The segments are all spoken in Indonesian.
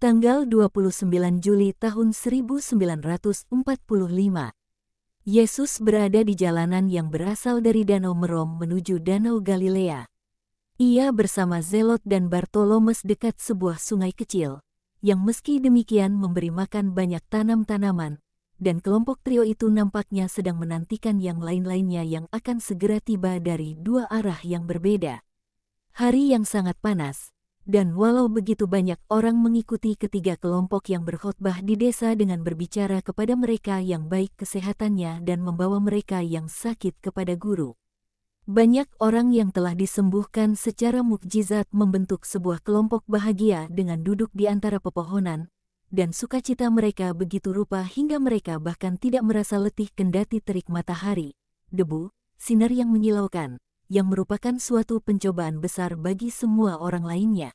Tanggal 29 Juli tahun 1945. Yesus berada di jalanan yang berasal dari Danau Merom menuju Danau Galilea. Ia bersama Zelot dan Bartolomeus dekat sebuah sungai kecil, yang meski demikian memberi makan banyak tanam-tanaman, dan kelompok trio itu nampaknya sedang menantikan yang lain-lainnya yang akan segera tiba dari dua arah yang berbeda. Hari yang sangat panas, dan walau begitu banyak orang mengikuti ketiga kelompok yang berkhotbah di desa dengan berbicara kepada mereka yang baik kesehatannya dan membawa mereka yang sakit kepada guru. Banyak orang yang telah disembuhkan secara mukjizat membentuk sebuah kelompok bahagia dengan duduk di antara pepohonan, dan sukacita mereka begitu rupa hingga mereka bahkan tidak merasa letih kendati terik matahari, debu, sinar yang menyilaukan, yang merupakan suatu pencobaan besar bagi semua orang lainnya.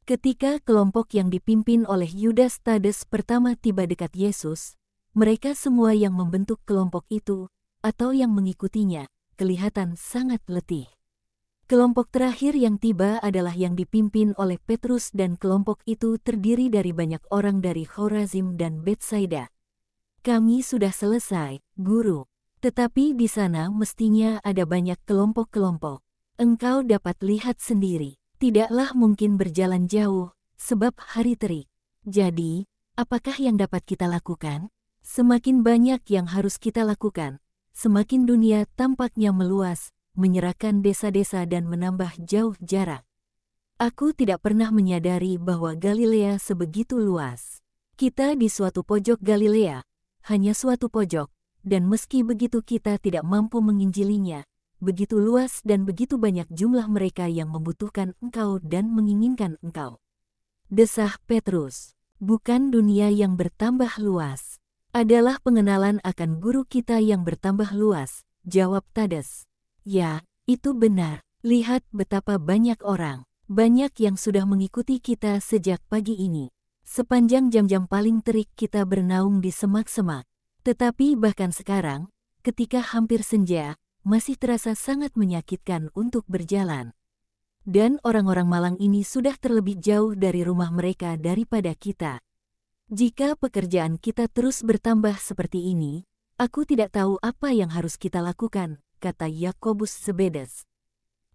Ketika kelompok yang dipimpin oleh Yudas Tades pertama tiba dekat Yesus, mereka semua yang membentuk kelompok itu, atau yang mengikutinya, kelihatan sangat letih. Kelompok terakhir yang tiba adalah yang dipimpin oleh Petrus dan kelompok itu terdiri dari banyak orang dari Khorazim dan Betsaida. Kami sudah selesai, Guru. Tetapi di sana mestinya ada banyak kelompok-kelompok. Engkau dapat lihat sendiri, tidaklah mungkin berjalan jauh, sebab hari terik. Jadi, apakah yang dapat kita lakukan? Semakin banyak yang harus kita lakukan, semakin dunia tampaknya meluas, menyerahkan desa-desa dan menambah jauh jarak. Aku tidak pernah menyadari bahwa Galilea sebegitu luas. Kita di suatu pojok Galilea, hanya suatu pojok, dan meski begitu kita tidak mampu menginjilinya, begitu luas dan begitu banyak jumlah mereka yang membutuhkan engkau dan menginginkan engkau. Desah Petrus, bukan dunia yang bertambah luas, adalah pengenalan akan guru kita yang bertambah luas, jawab Tades. Ya, itu benar, lihat betapa banyak orang, banyak yang sudah mengikuti kita sejak pagi ini. Sepanjang jam-jam paling terik kita bernaung di semak-semak. Tetapi bahkan sekarang, ketika hampir senja, masih terasa sangat menyakitkan untuk berjalan. Dan orang-orang malang ini sudah terlebih jauh dari rumah mereka daripada kita. Jika pekerjaan kita terus bertambah seperti ini, aku tidak tahu apa yang harus kita lakukan, kata Yakobus Zebedes.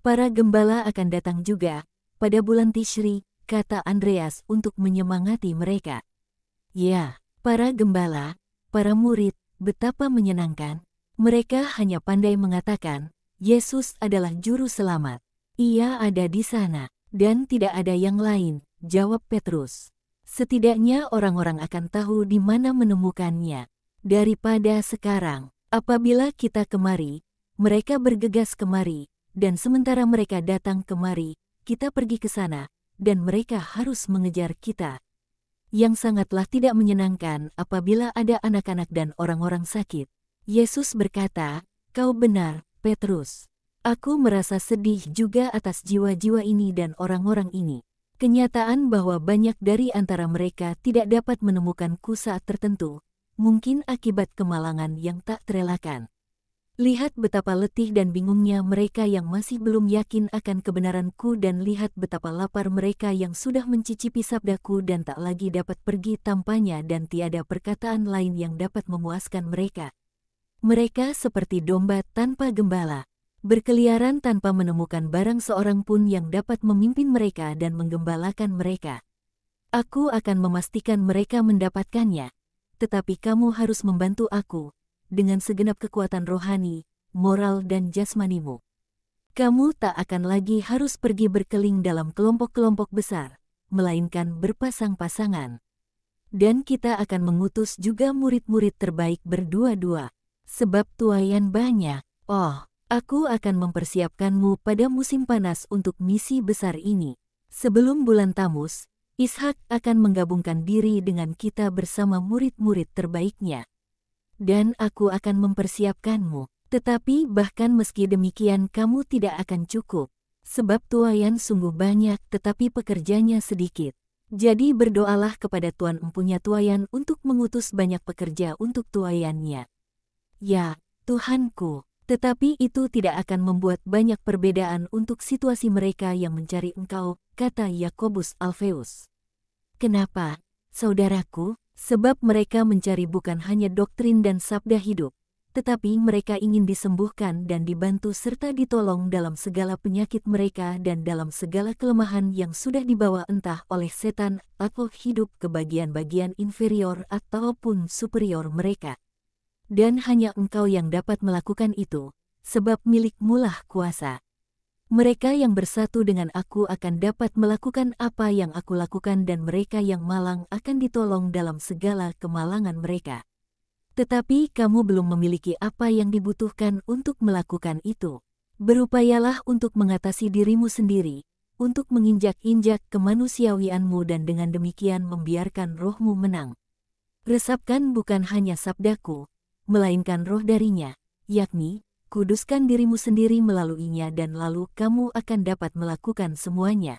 Para gembala akan datang juga, pada bulan Tishri, kata Andreas untuk menyemangati mereka. Ya, para gembala, para murid, betapa menyenangkan. Mereka hanya pandai mengatakan, Yesus adalah juru selamat. Ia ada di sana, dan tidak ada yang lain, jawab Petrus. Setidaknya orang-orang akan tahu di mana menemukannya. Daripada sekarang, apabila kita kemari, mereka bergegas kemari, dan sementara mereka datang kemari, kita pergi ke sana, dan mereka harus mengejar kita. Yang sangatlah tidak menyenangkan apabila ada anak-anak dan orang-orang sakit. Yesus berkata, kau benar, Petrus. Aku merasa sedih juga atas jiwa-jiwa ini dan orang-orang ini. Kenyataan bahwa banyak dari antara mereka tidak dapat menemukanku saat tertentu, mungkin akibat kemalangan yang tak terelakkan. Lihat betapa letih dan bingungnya mereka yang masih belum yakin akan kebenaranku dan lihat betapa lapar mereka yang sudah mencicipi sabdaku dan tak lagi dapat pergi tanpanya dan tiada perkataan lain yang dapat memuaskan mereka. Mereka seperti domba tanpa gembala, berkeliaran tanpa menemukan barang seorang pun yang dapat memimpin mereka dan menggembalakan mereka. Aku akan memastikan mereka mendapatkannya, tetapi kamu harus membantu aku dengan segenap kekuatan rohani, moral dan jasmanimu. Kamu tak akan lagi harus pergi berkeliling dalam kelompok-kelompok besar, melainkan berpasang-pasangan. Dan kita akan mengutus juga murid-murid terbaik berdua-dua, sebab tuaian banyak. Oh, aku akan mempersiapkanmu pada musim panas untuk misi besar ini. Sebelum bulan Tamus, Ishak akan menggabungkan diri dengan kita bersama murid-murid terbaiknya. Dan aku akan mempersiapkanmu. Tetapi bahkan meski demikian kamu tidak akan cukup. Sebab tuaian sungguh banyak tetapi pekerjanya sedikit. Jadi berdoalah kepada Tuhan empunya tuaian untuk mengutus banyak pekerja untuk tuaiannya. Ya, Tuhanku, tetapi itu tidak akan membuat banyak perbedaan untuk situasi mereka yang mencari engkau, kata Yakobus Alfeus. Kenapa, saudaraku? Sebab mereka mencari bukan hanya doktrin dan sabda hidup, tetapi mereka ingin disembuhkan dan dibantu serta ditolong dalam segala penyakit mereka dan dalam segala kelemahan yang sudah dibawa entah oleh setan atau hidup ke bagian-bagian inferior ataupun superior mereka. Dan hanya Engkau yang dapat melakukan itu, sebab milik-Mulah kuasa. Mereka yang bersatu dengan aku akan dapat melakukan apa yang aku lakukan dan mereka yang malang akan ditolong dalam segala kemalangan mereka. Tetapi kamu belum memiliki apa yang dibutuhkan untuk melakukan itu. Berupayalah untuk mengatasi dirimu sendiri, untuk menginjak-injak kemanusiawianmu dan dengan demikian membiarkan rohmu menang. Resapkan bukan hanya sabdaku, melainkan roh darinya, yakni, kuduskan dirimu sendiri melaluinya dan lalu kamu akan dapat melakukan semuanya.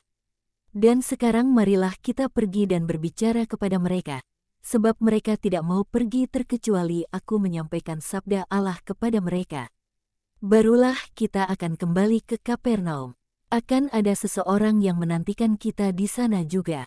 Dan sekarang marilah kita pergi dan berbicara kepada mereka, sebab mereka tidak mau pergi terkecuali aku menyampaikan sabda Allah kepada mereka. Barulah kita akan kembali ke Kapernaum. Akan ada seseorang yang menantikan kita di sana juga.